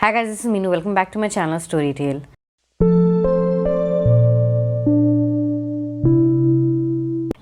Hi guys, this is Meenu. Welcome back to my channel Storytale.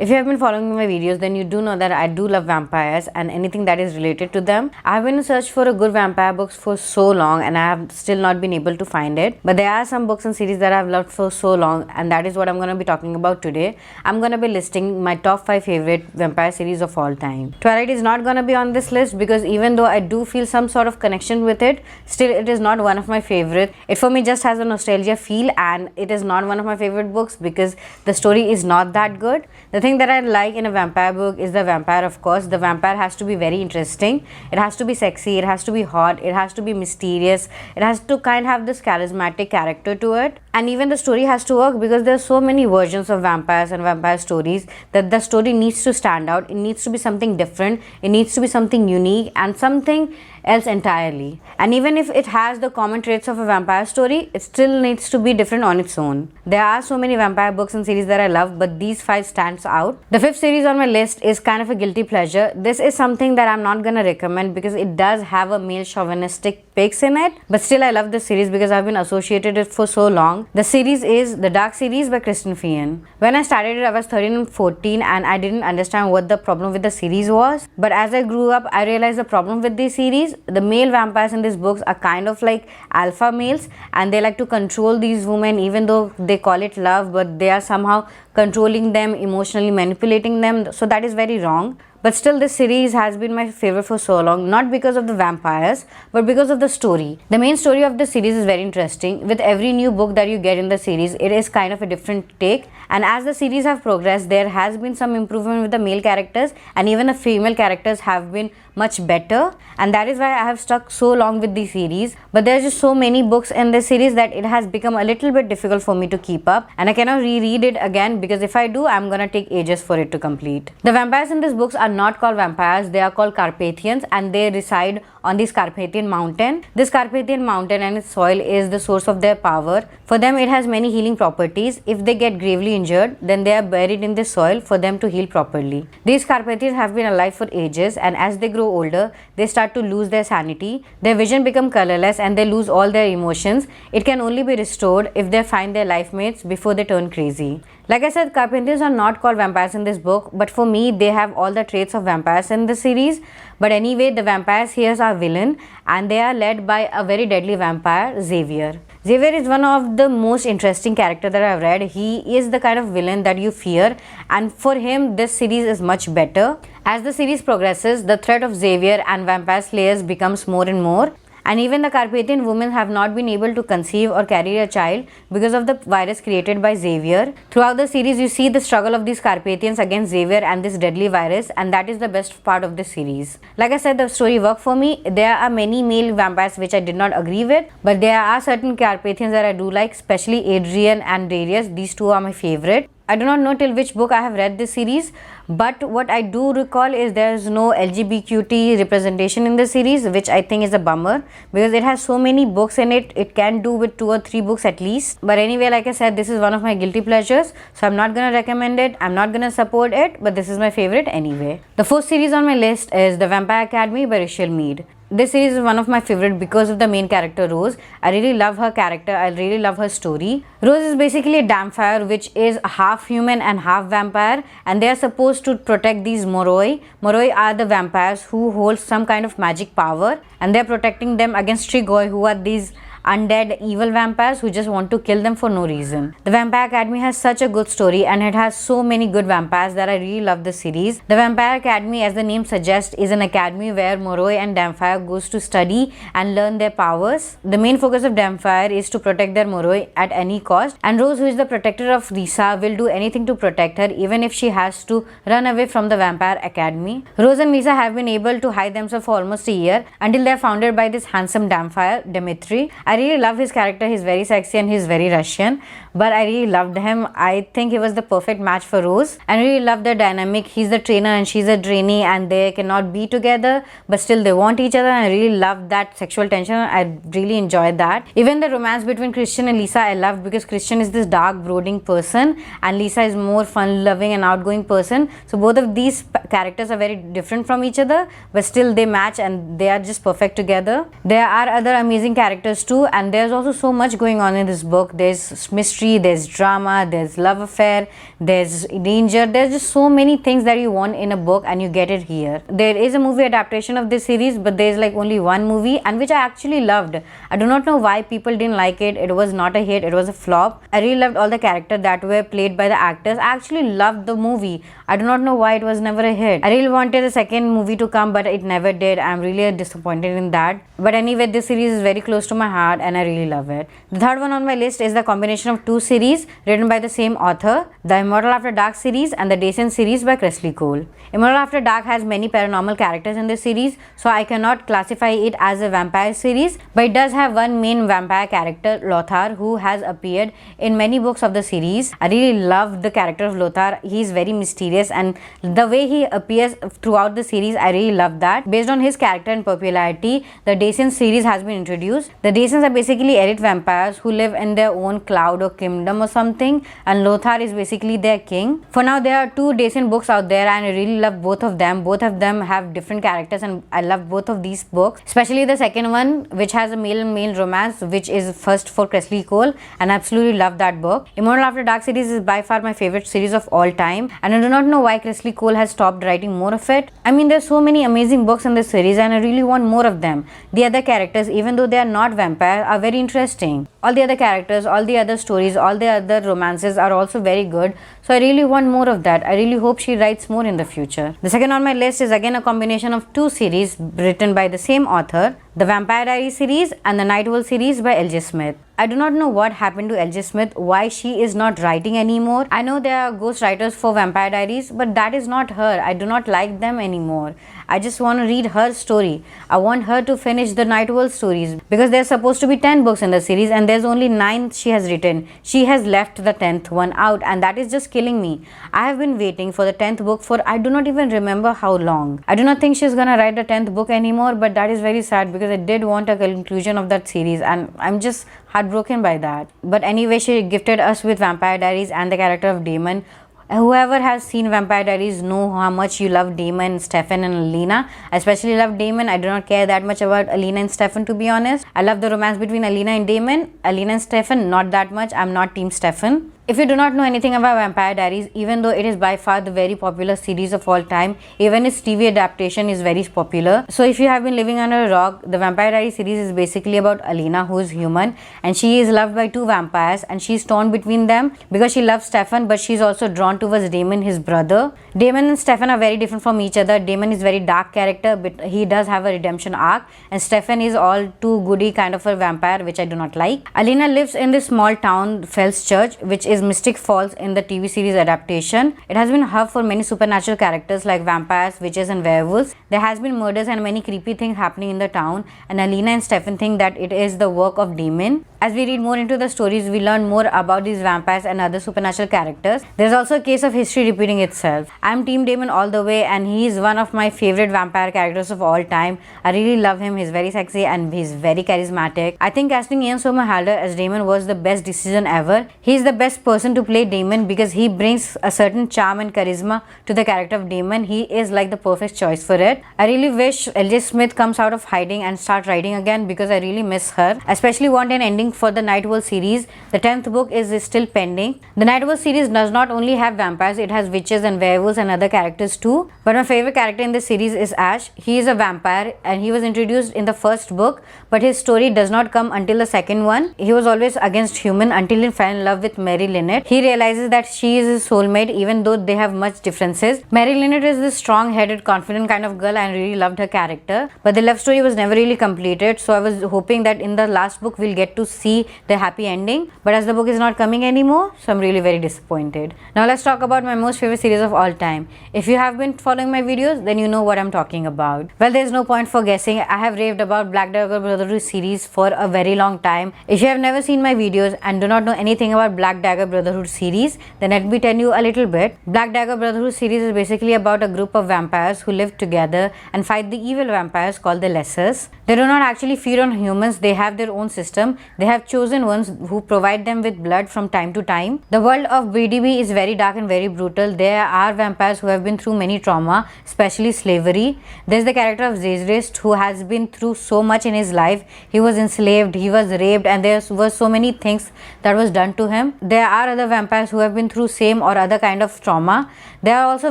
If you have been following my videos, then you do know that I do love vampires and anything that is related to them. I have been in search for a good vampire books for so long and I have still not been able to find it. But there are some books and series that I have loved for so long, and that is what I'm going to be talking about today. I'm going to be listing my top 5 favorite vampire series of all time. Twilight is not going to be on this list because even though I do feel some sort of connection with it, still it is not one of my favorite. It for me just has a nostalgia feel, and it is not one of my favorite books because the story is not that good. The thing that I like in a vampire book is the vampire, of course. The vampire has to be very interesting. It has to be sexy. It has to be hot. It has to be mysterious. It has to kind of have this charismatic character to it. And even the story has to work because there are so many versions of vampires and vampire stories that the story needs to stand out. It needs to be something different. It needs to be something unique and something else entirely. And even if it has the common traits of a vampire story, it still needs to be different on its own. There are so many vampire books and series that I love, but these 5 stands out. The 5th series on my list is kind of a guilty pleasure. This is something that I'm not gonna recommend because it does have a male chauvinistic pics in it, but still I love this series because I've been associated with it for so long. The series is The Dark Series by Kristen Feehan. When I started it, I was 13 and 14 and I didn't understand what the problem with the series was. But as I grew up, I realized the problem with this series, the male vampires in these books are kind of like alpha males, and they like to control these women even though they call it love, but they are somehow controlling them, emotionally manipulating them. So that is very wrong. But still, this series has been my favorite for so long, not because of the vampires, but because of the story. The main story of the series is very interesting. With every new book that you get in the series, it is kind of a different take. And as the series have progressed, there has been some improvement with the male characters, and even the female characters have been much better. And that is why I have stuck so long with the series. But there are just so many books in the series that it has become a little bit difficult for me to keep up. And I cannot reread it again because if I do, I'm gonna take ages for it to complete. The vampires in these books are not called vampires, they are called Carpathians, and they reside on this Carpathian mountain. This Carpathian mountain and its soil is the source of their power. For them, it has many healing properties. If they get gravely injured, then they are buried in this soil for them to heal properly. These Carpathians have been alive for ages, and as they grow older, they start to lose their sanity. Their vision becomes colorless and they lose all their emotions. It can only be restored if they find their life mates before they turn crazy. Like I said, Carpathians are not called vampires in this book, but for me, they have all the traits of vampires in the series. But anyway, the vampires here are villain, and they are led by a very deadly vampire, Xavier. Xavier is one of the most interesting characters that I've read. He is the kind of villain that you fear, and for him, this series is much better. As the series progresses, the threat of Xavier and vampire slayers becomes more and more. And even the Carpathian women have not been able to conceive or carry a child because of the virus created by Xavier. Throughout the series, you see the struggle of these Carpathians against Xavier and this deadly virus, and that is the best part of the series. Like I said, the story worked for me. There are many male vampires which I did not agree with, but there are certain Carpathians that I do like, especially Adrian and Darius. These two are my favorite. I do not know till which book I have read this series, but what I do recall is there is no LGBTQ representation in the series, which I think is a bummer because it has so many books in it. It can do with 2 or 3 books at least. But anyway, like I said, this is one of my guilty pleasures, so I'm not gonna recommend it. I'm not gonna support it, but this is my favorite anyway. The 4th series on my list is The Vampire Academy by Rachel Mead. This series is one of my favorite because of the main character Rose. I really love her character. I really love her story. Rose is basically a vampire which is half human and half vampire, and they are supposed to protect these Moroi. Moroi are the vampires who hold some kind of magic power, and they are protecting them against Strigoi, who are these undead evil vampires who just want to kill them for no reason. The Vampire Academy has such a good story, and it has so many good vampires that I really love the series. The Vampire Academy, as the name suggests, is an academy where Moroi and Damphire goes to study and learn their powers. The main focus of Damphire is to protect their Moroi at any cost, and Rose, who is the protector of Risa, will do anything to protect her even if she has to run away from the Vampire Academy. Rose and Risa have been able to hide themselves for almost a year until they are founded by this handsome Damphire, Dmitri. I really love his character. He's very sexy and he's very Russian. but I really loved him. I think he was the perfect match for Rose, and I really loved the dynamic. He's the trainer and she's a trainee, and they cannot be together, but still they want each other. And I really loved that sexual tension. I really enjoyed that. Even the romance between Christian and Lisa I loved, because Christian is this dark, brooding person and Lisa is more fun-loving and outgoing person. So both of these characters are very different from each other, but still they match and they are just perfect together. There are other amazing characters too, and there's also so much going on in this book. There's mystery, there's drama, there's love affair, there's danger. There's just so many things that you want in a book, and you get it here. There is a movie adaptation of this series, but there's like only one movie, and which I actually loved. I do not know why people didn't like it. It was not a hit, it was a flop. I really loved all the characters that were played by the actors. I actually loved the movie. I do not know why it was never a hit. I really wanted a second movie to come, but it never did. I'm really disappointed in that. But anyway, this series is very close to my heart and I really love it. The third one on my list is the combination of two series written by the same author, the Immortal After Dark series and the Descent series by Kresley Cole. Immortal After Dark has many paranormal characters in this series, so I cannot classify it as a vampire series, but it does have one main vampire character, Lothar, who has appeared in many books of the series. I really love the character of Lothar. He is very mysterious, and the way he appears throughout the series, I really love that. Based on his character and popularity, the Descent series has been introduced. The Descents are basically elite vampires who live in their own cloud or kingdom or something, and Lothar is basically their king. For now, there are two Descent books out there, and I really love both of them. Both of them have different characters, and I love both of these books, especially the second one, which has a male and male romance, which is first for Kresley Cole, and I absolutely love that book. Immortal After Dark series is by far my favorite series of all time, and I do not know why Kresley Cole has stopped writing more of it. I mean, there's so many amazing books in this series, and I really want more of them. The other characters, even though they are not vampire, are very interesting. All the other characters, all the other stories, all the other romances are also very good, so I really want more of that. I really hope she writes more in the future. The second on my list is again a combination of two series written by the same author, the Vampire Diaries series and the Night Owl series by L.J. Smith. I do not know what happened to L.J. Smith, why she is not writing anymore. I know there are ghost writers for Vampire Diaries, but that is not her. I do not like them anymore. I just want to read her story. I want her to finish the Night Owl stories, because there's supposed to be 10 books in the series and there's only 9 she has written. She has left the 10th one out, and that is just killing me. I have been waiting for the 10th book for I do not even remember how long. I do not think she's gonna write the 10th book anymore, but that is very sad because I did want a conclusion of that series and I'm just heartbroken by that. But anyway, she gifted us with Vampire Diaries and the character of Damon. Whoever has seen Vampire Diaries know how much you love Damon, Stefan and Alina. I especially love Damon. I do not care that much about Alina and Stefan, to be honest. I love the romance between Alina and Damon. Alina and Stefan, not that much. I'm not team Stefan. If you do not know anything about Vampire Diaries, even though it is by far the very popular series of all time, even its TV adaptation is very popular. So if you have been living under a rock, the Vampire Diaries series is basically about Alina, who is human, and she is loved by two vampires, and she is torn between them because she loves Stefan, but she is also drawn towards Damon, his brother. Damon and Stefan are very different from each other. Damon is very dark character, but he does have a redemption arc, and Stefan is all too goody kind of a vampire, which I do not like. Alina lives in this small town, Fells Church, which is Mystic Falls in the TV series adaptation. It has been a hub for many supernatural characters like vampires, witches and werewolves. There has been murders and many creepy things happening in the town, and Alina and Stefan think that it is the work of Damon. As we read more into the stories, we learn more about these vampires and other supernatural characters. There's also a case of history repeating itself. I'm team Damon all the way, and he is one of my favorite vampire characters of all time. I really love him. He's very sexy and he's very charismatic. I think casting Ian Somerhalder as Damon was the best decision ever. He's the best person to play Damon because he brings a certain charm and charisma to the character of Damon. He is like the perfect choice for it. I really wish L.J. Smith comes out of hiding and start writing again because I really miss her. I especially want an ending for the Night Owl series. The 10th book is still pending. The Night Owl series does not only have vampires, it has witches and werewolves and other characters too. But my favorite character in this series is Ash. He is a vampire and he was introduced in the first book, but his story does not come until the second one. He was always against human until he fell in love with Mary Lynette. He realizes that she is his soulmate even though they have much differences. Mary Lynette is this strong-headed, confident kind of girl and I really loved her character. But the love story was never really completed, so I was hoping that in the last book we'll get to see the happy ending. But as the book is not coming anymore, so I'm really very disappointed. Now let's talk about my most favorite series of all time. If you have been following my videos, then you know what I'm talking about. Well, there's no point for guessing. I have raved about Black Dagger Brotherhood series for a very long time. If you have never seen my videos and do not know anything about Black Dagger Brotherhood series, then let me tell you a little bit. Black Dagger Brotherhood series is basically about a group of vampires who live together and fight the evil vampires called the Lessers. They do not actually feed on humans. They have their own system. They have chosen ones who provide them with blood from time to time. The world of BDB is very dark and very brutal. There are vampires who have been through many trauma, especially slavery. There's the character of Zeezrist who has been through so much in his life. He was enslaved, he was raped, and there were so many things that was done to him. There are other vampires who have been through same or other kind of trauma. There are also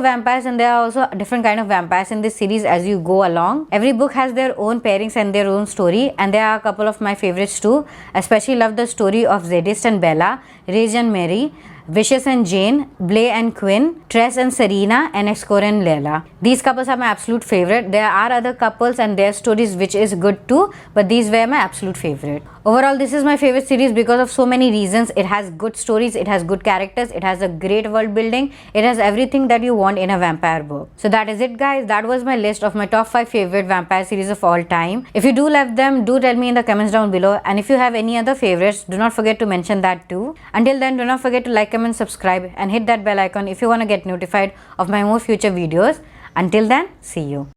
vampires, and there are also different kind of vampires in this series as you go along. Every book has their own pairings and their own story, and there are a couple of my favorites too. I especially love the story of Zedist and Bella, Rage and Mary, Vicious and Jane, Blay and Quinn, Tress and Serena, and Escor and Layla. These couples are my absolute favorite. There are other couples and their stories which is good too, but these were my absolute favorite. Overall, this is my favorite series because of so many reasons. It has good stories, it has good characters, it has a great world building, it has everything that you want in a vampire book. So that is it, guys. That was my list of my top 5 favorite vampire series of all time. If you do love them, do tell me in the comments down below, and if you have any other favorites, do not forget to mention that too. Until then, do not forget to like, comment, subscribe, and hit that bell icon if you want to get notified of my more future videos. Until then, see you.